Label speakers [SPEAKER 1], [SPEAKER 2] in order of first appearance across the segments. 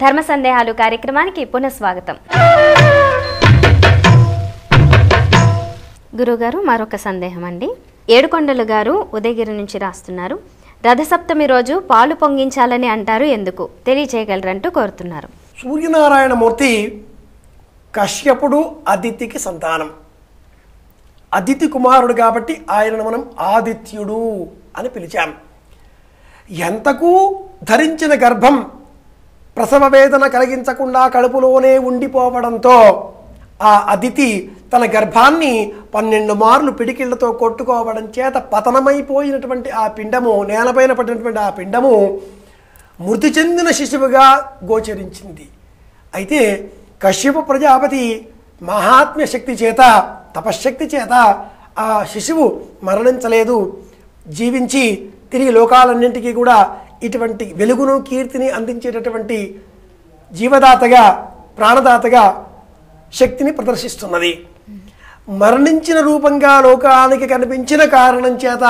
[SPEAKER 1] ధర్మ సందేహాలు కార్యక్రమానికి పునఃస్వాగతం. గురుగారు, మరొక సందేహం అండి. ఏడుకొండలు గారు ఉదయగిరి నుంచి రాస్తున్నారు. రథసప్తమి రోజు పాలు పొంగించాలని అంటారు, ఎందుకు తెలియచేయగలరంటూ కోరుతున్నారు.
[SPEAKER 2] సూర్యనారాయణమూర్తి కశ్యపుడు అదితికి సంతానం. అదితి కుమారుడు కాబట్టి ఆయనను మనం ఆదిత్యుడు అని పిలిచాం. ఎంతకు ధరించిన గర్భం ప్రసవ వేదన కలిగించకుండా కడుపులోనే ఉండిపోవడంతో ఆ అదితి తన గర్భాన్ని 12 మార్లు పిడికిళ్లతో కొట్టుకోవడం చేత పతనమైపోయినటువంటి ఆ పిండము, నేలపైన పడినటువంటి ఆ పిండము మృతి చెందిన శిశువుగా గోచరించింది. అయితే కశ్యప ప్రజాపతి మహాత్మ్య శక్తి చేత, తపశ్శక్తి చేత ఆ శిశువు మరణించలేదు, జీవించి తిరిగి లోకాలన్నింటికీ కూడా ఇటువంటి వెలుగును కీర్తిని అందించేటటువంటి జీవదాతగా, ప్రాణదాతగా శక్తిని ప్రదర్శిస్తున్నది. మరణించిన రూపంగా లోకానికి కనిపించిన కారణం చేత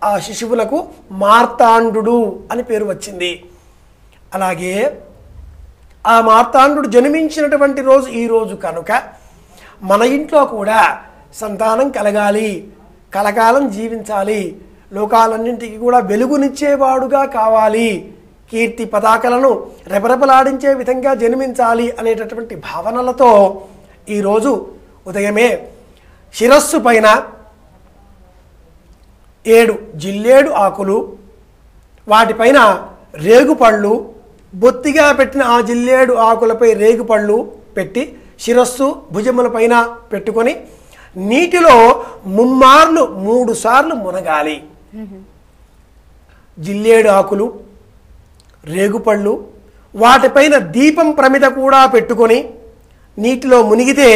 [SPEAKER 2] ఆ శిశువులకు మార్తాండు అని పేరు వచ్చింది. అలాగే ఆ మార్తాండు జన్మించినటువంటి రోజు ఈ రోజు కనుక మన ఇంట్లో కూడా సంతానం కలగాలి, కలకాలం జీవించాలి, లోకాలన్నింటికి కూడా వెలుగునిచ్చేవాడుగా కావాలి, కీర్తి పతాకలను రెపరెపలాడించే విధంగా జన్మించాలి అనేటటువంటి భావనలతో ఈరోజు ఉదయమే శిరస్సు పైన 7 జిల్లేడు ఆకులు, వాటిపైన రేగుపళ్ళు, బొత్తిగా పెట్టిన ఆ జిల్లేడు ఆకులపై రేగుపళ్ళు పెట్టి శిరస్సు భుజముల పైన పెట్టుకొని నీటిలో 3 సార్లు మునగాలి. జిల్లేడు ఆకులు, రేగుపళ్ళు, వాటిపైన దీపం ప్రమిద కూడా పెట్టుకొని నీటిలో మునిగితే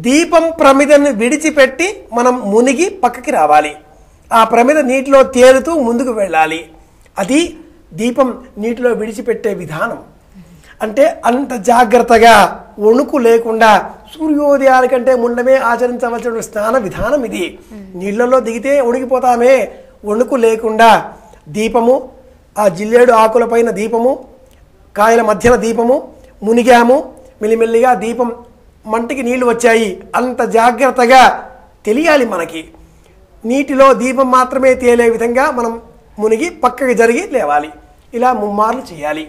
[SPEAKER 2] దీపం ప్రమిదను విడిచిపెట్టి మనం మునిగి పక్కకి రావాలి. ఆ ప్రమిద నీటిలో తేలుతూ ముందుకు వెళ్ళాలి. అది దీపం నీటిలో విడిచిపెట్టే విధానం. అంటే అంత జాగ్రత్తగా, వణుకు లేకుండా సూర్యోదయానికంటే ముందమే ఆచరించవలసిన స్నాన విధానం ఇది. నీళ్లలో దిగితే ఉడికిపోతామే, వణుకు లేకుండా దీపము, ఆ జిల్లేడు ఆకులపైన దీపము, కాయల మధ్యన దీపము, మునిగాము, మెల్లిమెల్లిగా దీపం మంటికి నీళ్లు వచ్చాయి, అంత జాగ్రత్తగా తెలియాలి మనకి. నీటిలో దీపం మాత్రమే తేలే విధంగా మనం మునిగి పక్కకి జరిగి లేవాలి. ఇలా 3 మార్లు చేయాలి.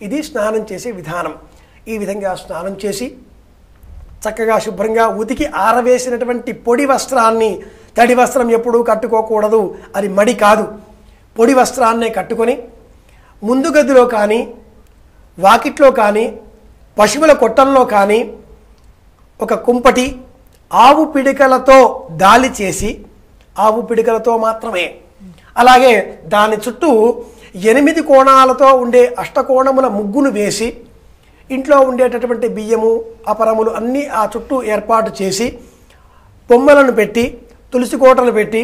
[SPEAKER 2] ఇది స్నానం చేసే విధానం. ఈ విధంగా స్నానం చేసి చక్కగా శుభ్రంగా ఉతికి ఆరవేసినటువంటి పొడి వస్త్రాన్ని, తడి వస్త్రం ఎప్పుడూ కట్టుకోకూడదు, అది మడి కాదు, పొడి వస్త్రాన్నే కట్టుకొని ముందు గదిలో కానీ, వాకిట్లో కానీ, పశువుల కొట్టంలో కానీ ఒక కుంపటి ఆవు పిడికలతో దాలి చేసి, ఆవు పిడికలతో మాత్రమే, అలాగే దాని చుట్టూ 8 కోణాలతో ఉండే అష్టకోణముల ముగ్గును వేసి ఇంట్లో ఉండేటటువంటి బియ్యము, అపరములు అన్నీ ఆ చుట్టూ ఏర్పాటు చేసి బొమ్మలను పెట్టి, తులసి కోటలు పెట్టి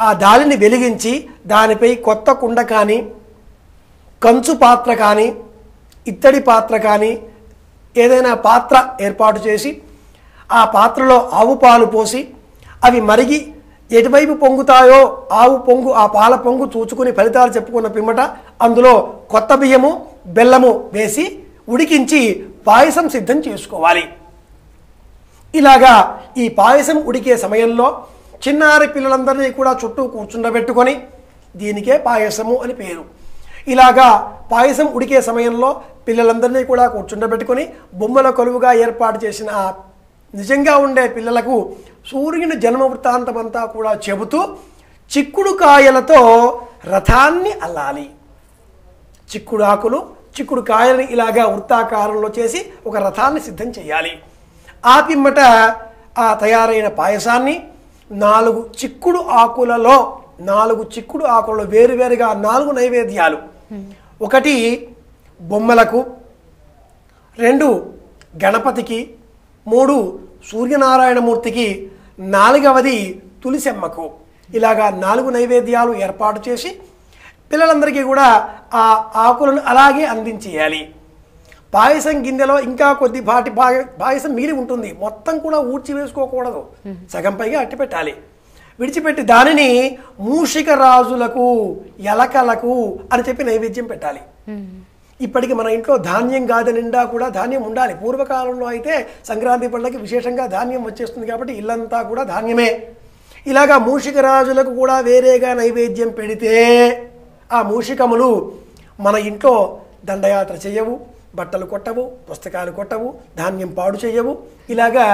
[SPEAKER 2] ఆ దాలిని వెలిగించి దానిపై కొత్త కుండ కానీ, కంచు పాత్ర కానీ, ఇత్తడి పాత్ర కానీ ఏదైనా పాత్ర ఏర్పాటు చేసి ఆ పాత్రలో ఆవు పాలు పోసి అవి మరిగి ఎటువైపు పొంగుతాయో ఆవు పొంగు, ఆ పాల పొంగు చూచుకుని ఫలితాలు చెప్పుకున్న పిమ్మట అందులో కొత్త బియ్యము, బెల్లము వేసి ఉడికించి పాయసం సిద్ధం చేసుకోవాలి. ఇలాగా ఈ పాయసం ఉడికే సమయంలో చిన్నారి పిల్లలందరినీ కూడా చుట్టూ కూర్చుండబెట్టుకొని, దీనికే పాయసము అని పేరు. ఇలాగా పాయసం ఉడికే సమయంలో పిల్లలందరినీ కూడా కూర్చుండబెట్టుకొని బొమ్మల కొలువుగా ఏర్పాటు చేసిన ఆ నిజంగా ఉండే పిల్లలకు సూర్యుని జన్మ వృత్తాంతమంతా కూడా చెబుతూ చిక్కుడు కాయలతో రథాన్ని అల్లాలి. చిక్కుడు ఆకులు, చిక్కుడు కాయలని ఇలాగా వృత్తాకారంలో చేసి ఒక రథాన్ని సిద్ధం చేయాలి. ఆ పిమ్మట ఆ తయారైన పాయసాన్ని 4 చిక్కుడు ఆకులలో, 4 చిక్కుడు ఆకులలో వేరువేరుగా 4 నైవేద్యాలు, 1 బొమ్మలకు, 2 గణపతికి, 3 సూర్యనారాయణమూర్తికి, 4వది తులసమ్మకు, ఇలాగా 4 నైవేద్యాలు ఏర్పాటు చేసి పిల్లలందరికీ కూడా ఆ ఆకులను అలాగే అందించేయాలి. పాయసం గిన్నెలో ఇంకా కొద్దిపాటి పాయసం మిగిలి ఉంటుంది, మొత్తం కూడా ఊడ్చి వేసుకోకూడదు, సగం పైగా అట్టి పెట్టాలి. విడిచిపెట్టి దానిని మూషిక రాజులకు, ఎలకలకు అని చెప్పి నైవేద్యం పెట్టాలి. ఇప్పటికి మన ఇంట్లో ధాన్యం గాది నిండా కూడా ధాన్యం ఉండాలి. పూర్వకాలంలో అయితే సంక్రాంతి పండుగకి విశేషంగా ధాన్యం వచ్చేస్తుంది కాబట్టి ఇల్లంతా కూడా ధాన్యమే. ఇలాగా మూషిక రాజులకు కూడా వేరేగా నైవేద్యం పెడితే ఆ మూషికములు మన ఇంట్లో దండయాత్ర చేయవు, బట్టలు కొట్టవు, పుస్తకాలు కొట్టవు, ధాన్యం పాడు చేయవు. ఇలాగా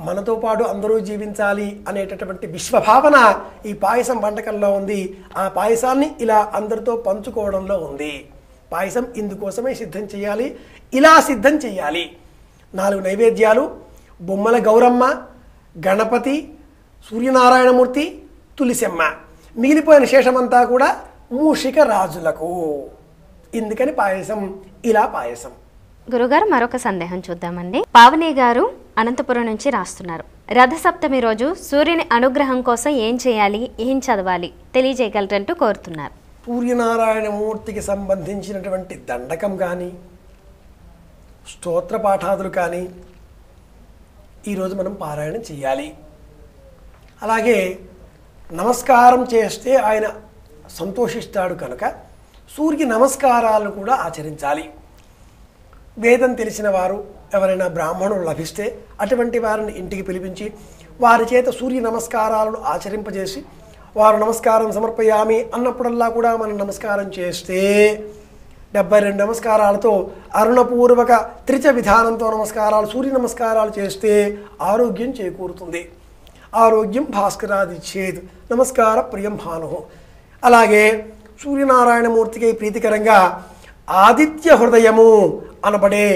[SPEAKER 2] మనతో పాటు అందరూ జీవించాలి అనేటటువంటి విశ్వభావన ఈ పాయసం వంటకంలో ఉంది. ఆ పాయసాన్ని ఇలా అందరితో పంచుకోవడంలో ఉంది. పాయసం ఇందుకోసమే సిద్ధం చేయాలి, ఇలా సిద్ధం చేయాలి. 4 నైవేద్యాలు: బొమ్మల గౌరమ్మ, గణపతి, సూర్యనారాయణమూర్తి, తులసమ్మ. మిగిలిపోయిన శేషమంతా కూడా మూషిక రాజులకు. ఇందుకని పాయసం, ఇలా పాయసం.
[SPEAKER 1] గురుగారు, మరొక సందేహం చూద్దామండి. పావని గారు అనంతపురం నుంచి రాస్తున్నారు. రథసప్తమి రోజు సూర్యుని అనుగ్రహం కోసం ఏం చేయాలి, ఏం చదవాలి తెలియజేయగలరంటూ కోరుతున్నారు.
[SPEAKER 2] సూర్యనారాయణమూర్తికి సంబంధించినటువంటి దండకం కానీ, స్తోత్ర పాఠాదులు కానీ ఈరోజు మనం పారాయణం చేయాలి. అలాగే నమస్కారం చేస్తే ఆయన సంతోషిస్తాడు కనుక సూర్య నమస్కారాలను కూడా ఆచరించాలి. వేదం తెలిసిన వారు ఎవరైనా బ్రాహ్మణులు లభిస్తే అటువంటి వారిని ఇంటికి పిలిపించి వారి చేత సూర్య నమస్కారాలను ఆచరింపజేసి వారు నమస్కారం సమర్పయామి అన్నప్పుడల్లా కూడా మనం నమస్కారం చేస్తే 72 నమస్కారాలతో అరుణపూర్వక త్రిచ విధానంతో నమస్కారాలు, సూర్య నమస్కారాలు చేస్తే ఆరోగ్యం చేకూరుతుంది. ఆరోగ్యం భాస్కరాదిచ్చేది నమస్కార ప్రియం భాను. అలాగే సూర్యనారాయణమూర్తికి ప్రీతికరంగా ఆదిత్య హృదయము అనబడే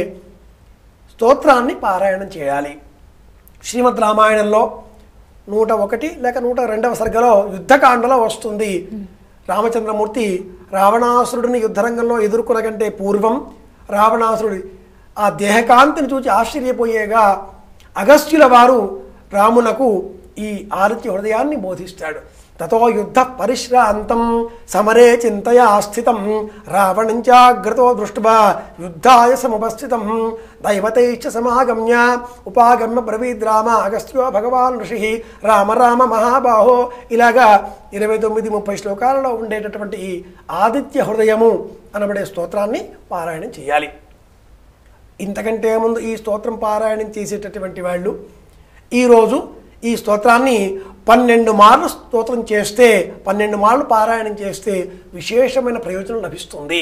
[SPEAKER 2] స్తోత్రాన్ని పారాయణం చేయాలి. శ్రీమద్ రామాయణంలో 101 లేక 102వ సర్గలో యుద్ధకాండలో వస్తుంది. రామచంద్రమూర్తి రావణాసురుడిని యుద్ధరంగంలో ఎదుర్కొన కంటే పూర్వం రావణాసురుడి ఆ దేహకాంతిని చూసి ఆశ్చర్యపోయేగా అగస్త్యుల వారు రామునకు ఈ ఆదిత్య హృదయాన్ని బోధిస్తాడు. తతో యుద్ధ పరిశ్రాంతం సమరే చింతయా స్థితం రావణంచాగ్రతో దృష్ట్వా యుద్ధాయ సముపస్థితం దైవతైశ్చ సమాగమ్య ఉపాగమ్య బ్రవీద్రామ అగస్త్యో భగవాన్ ఋషి రామ రామ మహాబాహో. ఇలాగా 29-30 శ్లోకాలలో ఉండేటటువంటి ఈ ఆదిత్య హృదయము అనబడే స్తోత్రాన్ని పారాయణం చేయాలి. ఇంతకంటే ముందు ఈ స్తోత్రం పారాయణం చేసేటటువంటి వాళ్ళు ఈరోజు ఈ స్తోత్రాన్ని 12 మార్లు స్తోత్రం చేస్తే, 12 మార్లు పారాయణం చేస్తే విశేషమైన ప్రయోజనం లభిస్తుంది.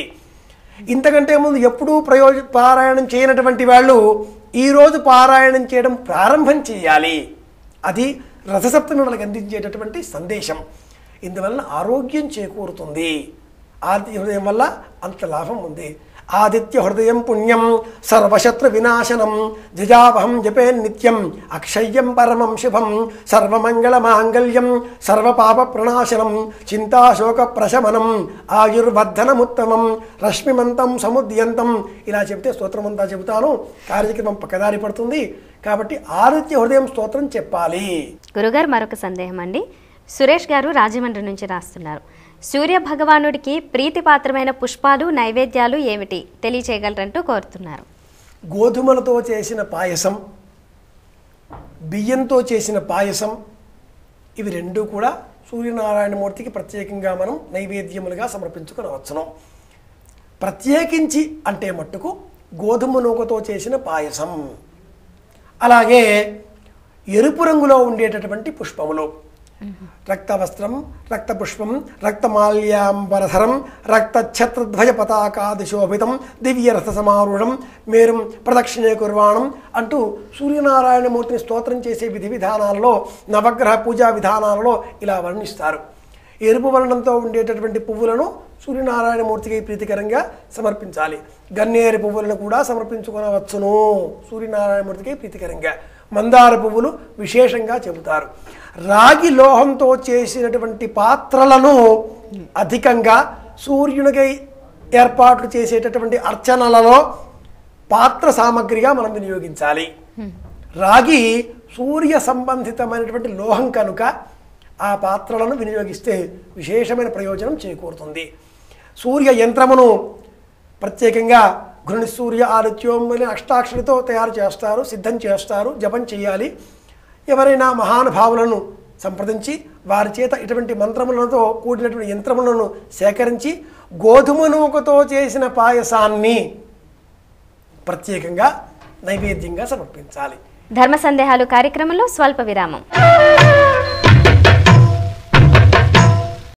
[SPEAKER 2] ఇంతకంటే ముందు ఎప్పుడూ పారాయణం చేయనటువంటి వాళ్ళు ఈరోజు పారాయణం చేయడం ప్రారంభం చేయాలి. అది రథసప్తమి వాళ్ళకి అందించేటటువంటి సందేశం. ఇందువల్ల ఆరోగ్యం చేకూరుతుంది. ఆదిత్య హృదయం వల్ల అంత లాభం ఉంది. ఆదిత్య హృదయం పుణ్యం సర్వశత్రు వినాశనం జజావహం జపే నిత్యం అక్షయ్యం పరమం శుభం సర్వమంగళ మాంగళ్యం సర్వపాప ప్రణాశనం చింతాశోక ప్రశమనం ఆయుర్వర్ధనముత్తమం రశ్మిమంతం సముద్యంతం. ఇలా చెబితే స్తోత్రమంతా చెబుతాను, కార్యక్రమం పక్కదారి పడుతుంది. కాబట్టి ఆదిత్య హృదయం స్తోత్రం చెప్పాలి.
[SPEAKER 1] గురుగారు, మరొక సందేహం అండి. సురేష్ గారు రాజమండ్రి నుంచి రాస్తున్నారు. సూర్య భగవానుడికి ప్రీతిపాత్రమైన పుష్పాలు, నైవేద్యాలు ఏమిటి తెలియచేయగలరంటూ కోరుతున్నారు.
[SPEAKER 2] గోధుమలతో చేసిన పాయసం, బియ్యంతో చేసిన పాయసం, ఇవి రెండూ కూడా సూర్యనారాయణమూర్తికి ప్రత్యేకంగా మనం నైవేద్యములుగా సమర్పించుకునవచ్చును. ప్రత్యేకించి అంటే మట్టుకు గోధుమ నూకతో చేసిన పాయసం, అలాగే ఎరుపు రంగులో ఉండేటటువంటి పుష్పములు, రక్తవస్త్రం, రక్తపుష్పం, రక్తమాల్యాంబరధరం, రక్తఛత్రధ్వజ పతాకాదిశోభితం దివ్యరథ సమారూఢం మేరుం ప్రదక్షిణే కుర్వాణం అంటూ సూర్యనారాయణమూర్తిని స్తోత్రం చేసే విధి విధానాలలో, నవగ్రహ పూజా విధానాలలో ఇలా వర్ణిస్తారు. ఎరుపు వర్ణంతో ఉండేటటువంటి పువ్వులను సూర్యనారాయణమూర్తికి ప్రీతికరంగా సమర్పించాలి. గన్నేరు పువ్వులను కూడా సమర్పించుకోవచ్చును సూర్యనారాయణమూర్తికి ప్రీతికరంగా. మందార పువ్వులు విశేషంగా చెబుతారు. రాగి లోహంతో చేసినటువంటి పాత్రలను అధికంగా సూర్యునికి ఏర్పాట్లు చేసేటటువంటి అర్చనలలో పాత్ర సామగ్రిగా మనం వినియోగించాలి. రాగి సూర్య సంబంధితమైనటువంటి లోహం కనుక ఆ పాత్రలను వినియోగిస్తే విశేషమైన ప్రయోజనం చేకూరుతుంది. సూర్య యంత్రమును ప్రత్యేకంగా గృహి సూర్య ఆదిత్యం అనే అష్టాక్షరితో తయారు చేస్తారు, సిద్ధం చేస్తారు, జపం చేయాలి. ఎవరైనా మహానుభావులను సంప్రదించి వారి చేత ఇటువంటి మంత్రములతో కూడినటువంటి యంత్రములను సేకరించి గోధుమ నూకతో చేసిన పాయసాన్ని ప్రత్యేకంగా నైవేద్యంగా సమర్పించాలి.
[SPEAKER 1] ధర్మ సందేహాలు కార్యక్రమంలో స్వల్ప విరామం.